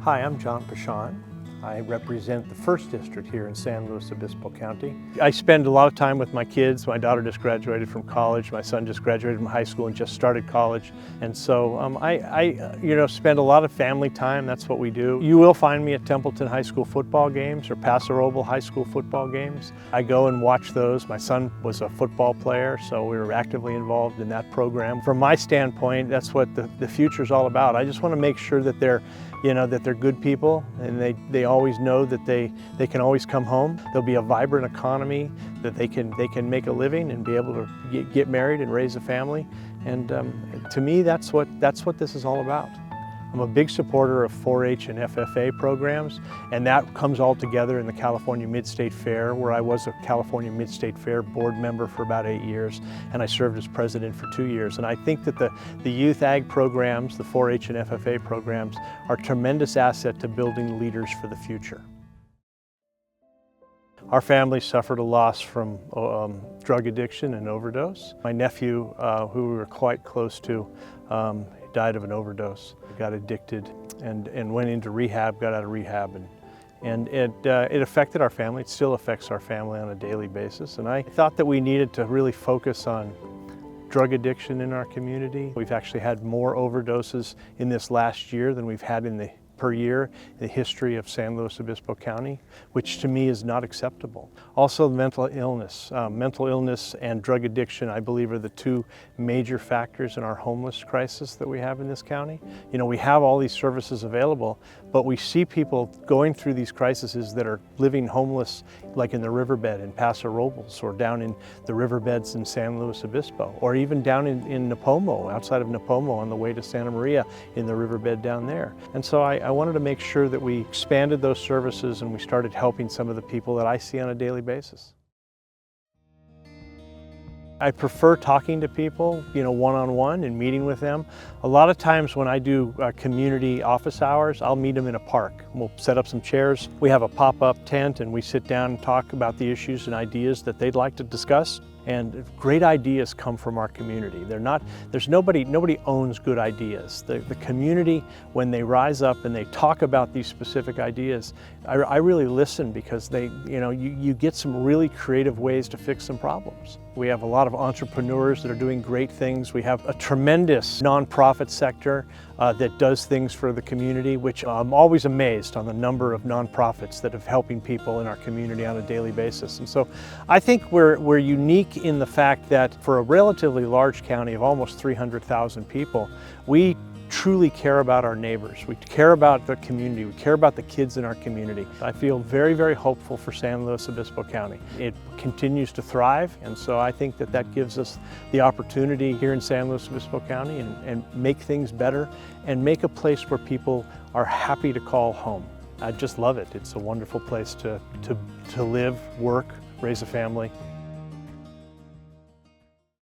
Hi, I'm John Peschong. I represent the First District here in San Luis Obispo County. I spend a lot of time with my kids. My daughter just graduated from college. My son just graduated from high school and just started college. And so I spend a lot of family time. That's what we do. You will find me at Templeton High School football games or Paso Robles High School football games. I go and watch those. My son was a football player, so we were actively involved in that program. From my standpoint, that's what the future is all about. I just want to make sure that they're good people, and they always know that they can always come home. There'll be a vibrant economy, that they can make a living and be able to get married and raise a family. And to me, that's what this is all about. I'm a big supporter of 4-H and FFA programs, and that comes all together in the California Mid-State Fair, where I was a California Mid-State Fair board member for about 8 years, and I served as president for 2 years. And I think that the youth ag programs, the 4-H and FFA programs, are a tremendous asset to building leaders for the future. Our family suffered a loss from drug addiction and overdose. My nephew, who we were quite close to, died of an overdose. Got addicted and went into rehab, got out of rehab, and it affected our family. It still affects our family on a daily basis. And I thought that we needed to really focus on drug addiction in our community. We've actually had more overdoses in this last year than we've had per year in the history of San Luis Obispo County, which to me is not acceptable. Also mental illness. Mental illness and drug addiction, I believe, are the two major factors in our homeless crisis that we have in this county. You know, we have all these services available, but we see people going through these crises that are living homeless, like in the riverbed in Paso Robles, or down in the riverbeds in San Luis Obispo, or even down in Nipomo, outside of Nipomo on the way to Santa Maria in the riverbed down there. And so I wanted to make sure that we expanded those services and we started helping some of the people that I see on a daily basis. I prefer talking to people, one-on-one and meeting with them. A lot of times when I do community office hours, I'll meet them in a park. We'll set up some chairs. We have a pop-up tent and we sit down and talk about the issues and ideas that they'd like to discuss. And great ideas come from our community. Nobody owns good ideas. The community, when they rise up and they talk about these specific ideas, I really listen, because you get some really creative ways to fix some problems. We have a lot of entrepreneurs that are doing great things. We have a tremendous nonprofit sector that does things for the community, which I'm always amazed on the number of nonprofits that are helping people in our community on a daily basis. And so I think we're unique in the fact that for a relatively large county of almost 300,000 people, we truly care about our neighbors. We care about the community. We care about the kids in our community. I feel very, very hopeful for San Luis Obispo County. It continues to thrive, and so I think that gives us the opportunity here in San Luis Obispo County and make things better and make a place where people are happy to call home. I just love it. It's a wonderful place to live, work, raise a family.